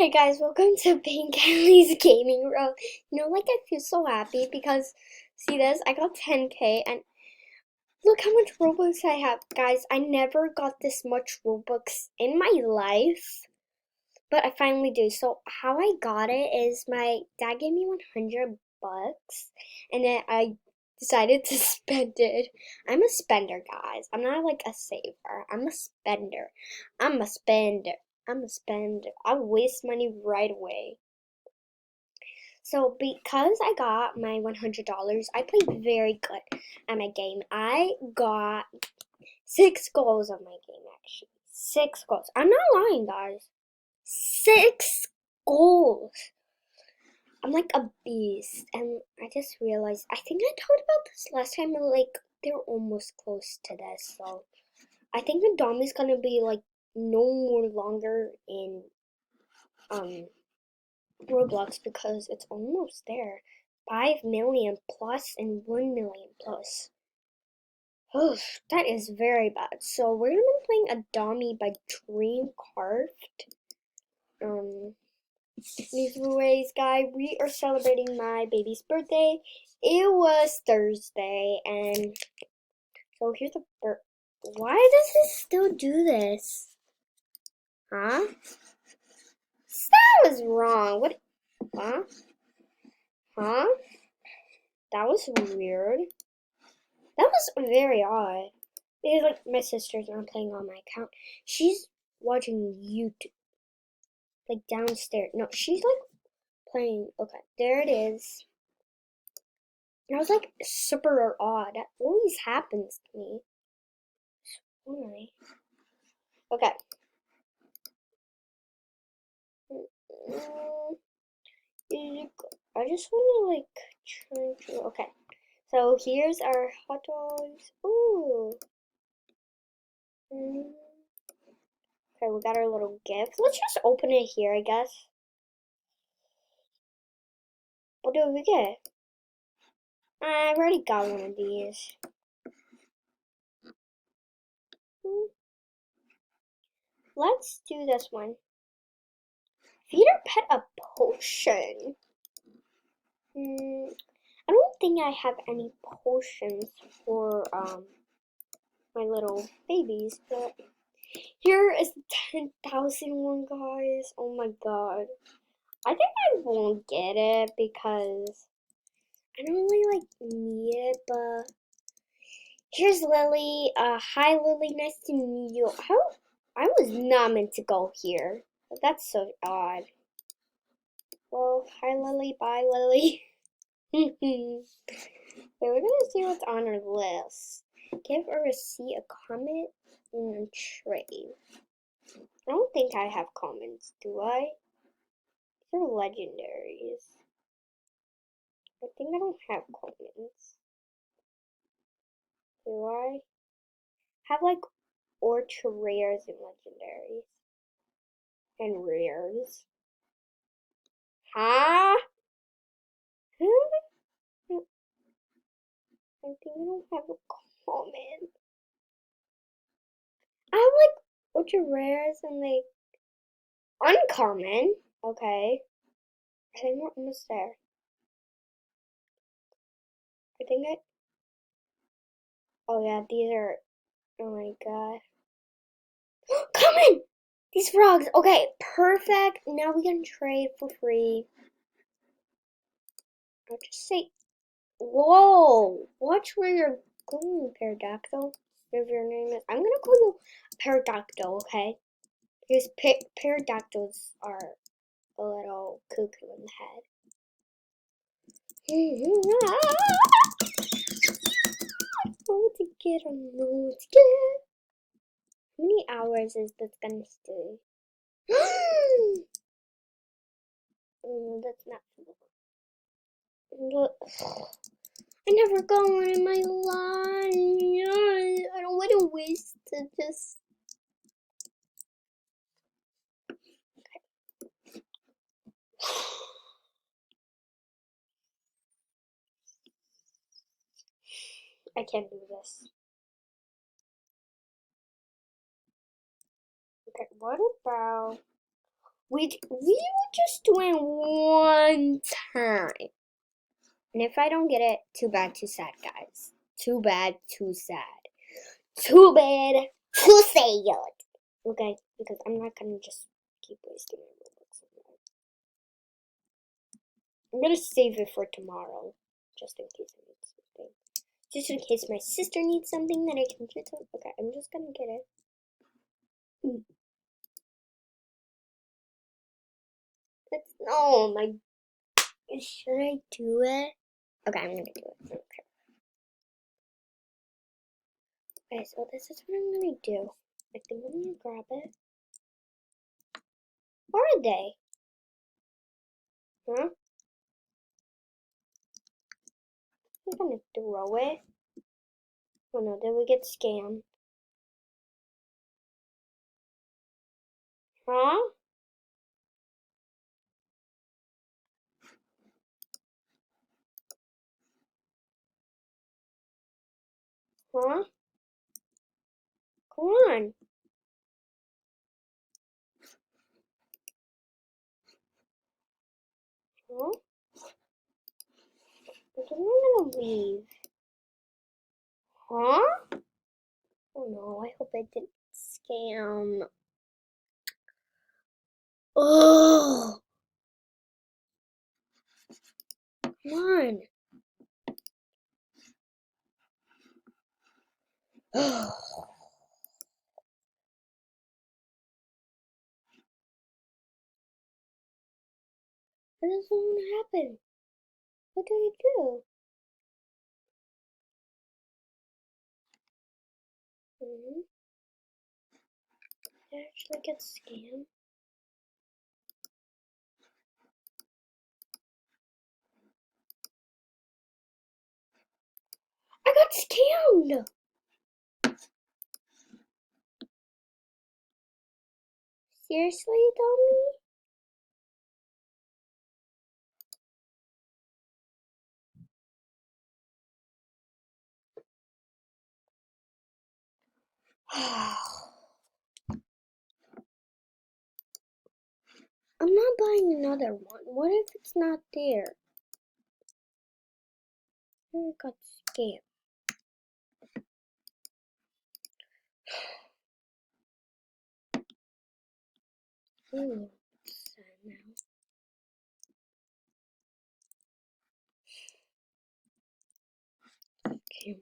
Hey guys, welcome to Pink Kelly's Gaming Room. I feel so happy because, see this? I got 10K and look how much Robux I have. Guys, I never got this much Robux in my life, but I finally do. So how I got it is my dad gave me 100 bucks and then I decided to spend it. I'm a spender, guys. I'm not like a saver. I'm a spender. I'm a spender. I'm a spender. I waste money right away. So because I got my $100, I played very good at my game. I got 6 goals on my game actually. 6 goals. I'm not lying, guys. 6 goals. I'm like a beast. And I just realized, I think I talked about this last time, and like they're almost close to this. So I think the dom is gonna be like no more longer in Roblox because it's almost there. 5 million plus and 1 million plus. Oh, that is very bad. So we're gonna be playing a dummy by Dream Carved. Um, anyways, guys, we are celebrating my baby's birthday. It was Thursday, and so here's the Why does it still do this? Huh? That was wrong. What? Huh? Huh? That was weird. That was very odd. Because like my sister's not playing on my account. She's watching YouTube. Like downstairs. No, she's like playing. Okay, there it is. And I was like super odd. That always happens to me. Why? Okay. I just want to like try to. Okay. So here's our hot dogs. Ooh. Mm. Okay, we got our little gift. Let's just open it here, I guess. What do we get? I've already got one of these. Let's do this one. Feed our pet a potion. I don't think I have any potions for my little babies, but here is the 10,000 one, guys. Oh my god. I think I won't get it because I don't really like need it, but here's Lily. Hi Lily, nice to meet you. How I was not meant to go here. That's so odd. Well, hi Lily, bye Lily. Okay, we're gonna see what's on our list. Give or receive a comment and trade. I don't think I have comments, do I? These are legendaries. I think I don't have comments. Do I? Have like ultra rares and legendaries. And rares. Huh? I think I don't have a comment. I have like ultra rares and like uncommon. Okay. I think we're almost there. I think I. Oh yeah, these are. Oh my god. Come in! These frogs. Okay, perfect. Now we can trade for free. I'll just say. Whoa! Watch where you're going, Pterodactyl. Whatever your name is. I'm gonna call you Pterodactyl, okay? Because pterodactyls are a little cuckoo in the head. Oh, to get a load to get. How many hours is this gonna stay? That's not. Look, I never got one in my life. I don't want to waste it. Just. I can't do this. Okay, what about? We will just do it one time. And if I don't get it, too bad, too sad, guys. Too bad, too sad. Too bad, too sad. Okay, because I'm not gonna just keep wasting my Robux. I'm gonna save it for tomorrow, just in case I need something. Just in case my sister needs something that I can get to. Okay, I'm just gonna get it. That's no, my. Should I do it? Okay, I'm gonna do it. Okay. Okay, so this is what I'm gonna do. I think I'm gonna grab it. Where are they? Huh? I'm gonna throw it. Oh no, did we get scammed? Huh? Huh? Come on. Huh? I think I'm gonna leave. Huh? Oh no, I hope I didn't scam. Oh, come on. Oh, that doesn't happen. What do I do? Hmm? Did I actually get scammed? I got scammed! Seriously, Tommy? I'm not buying another one. What if it's not there? I got scammed. Sad now. Okay.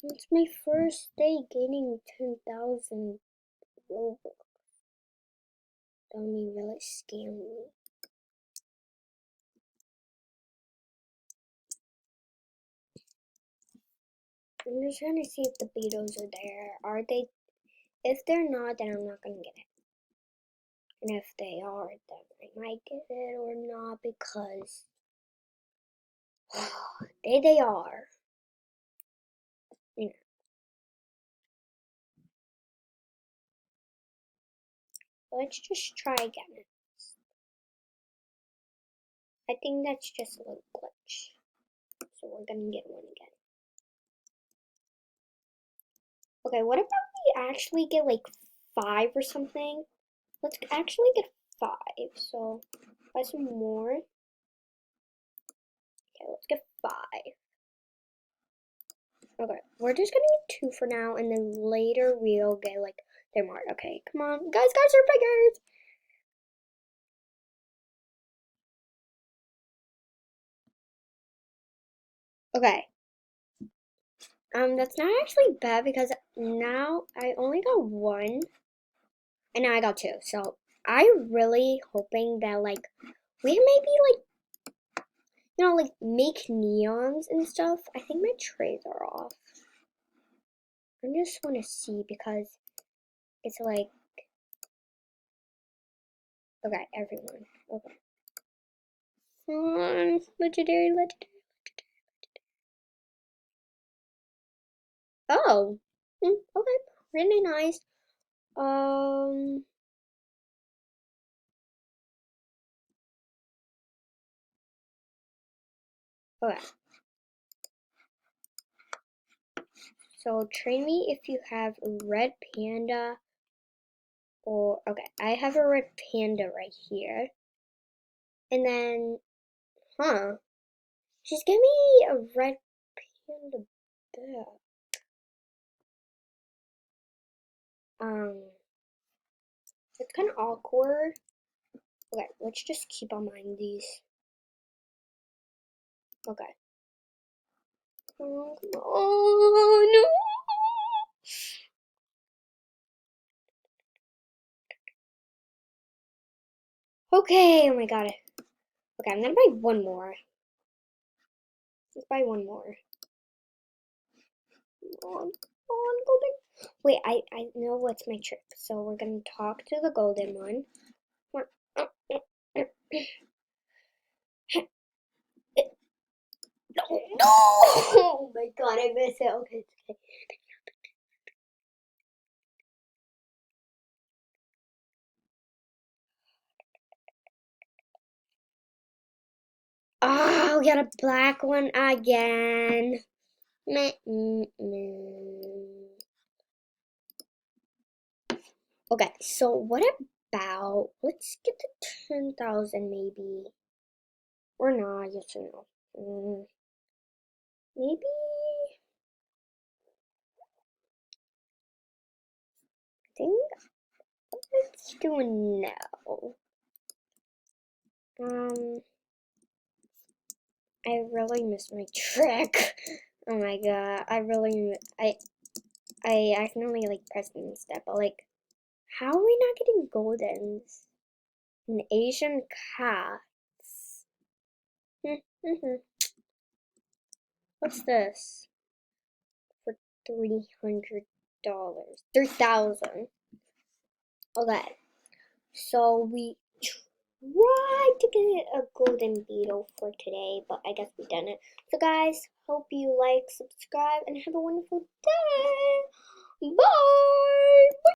It's my first day gaining 10,000 Robux. Tommy really scammed me. I'm just trying to see if the Beatles are there. Are they? If they're not, then I'm not gonna get it. And if they are, then I might get it or not because they are. You know. Let's just try again. I think that's just a little glitch. So we're gonna get one again. Okay, what about we actually get like 5 or something? Let's actually get 5. So buy some more. Okay, let's get 5. Okay, we're just gonna get 2 for now, and then later we'll get like 3 more. Okay, come on, guys are beggars. Okay. That's not actually bad because now I only got 1, and now I got 2. So I really hoping that like we maybe like like make neons and stuff. I think my trays are off. I just want to see because it's like, okay, everyone. Okay. Legendary. Oh, okay, really nice. Um, okay. So train me if you have a red panda Or, okay, I have a red panda right here. And then, she's giving me a red panda back. It's kind of awkward. Okay, let's just keep on mind these. Okay. Oh, no! Okay, oh my god. Okay, I'm gonna buy one more. Let's buy one more. Come on, golden. Wait, I know what's my trick. So we're gonna talk to the golden one. No, no! Oh my god, I missed it. Okay, it's okay. Oh, we got a black one again. Meh, Okay, so what about, let's get to 10,000 maybe. Or not, yes or no. Maybe, I think, let's do a no. I really missed my trick. Oh my god, I accidentally like pressed the step, but like, how are we not getting goldens? An Asian cats. What's this? For $300. 3,000. Okay. So we tried to get a golden beetle for today, but I guess we didn't. So guys, hope you like, subscribe, and have a wonderful day. Bye!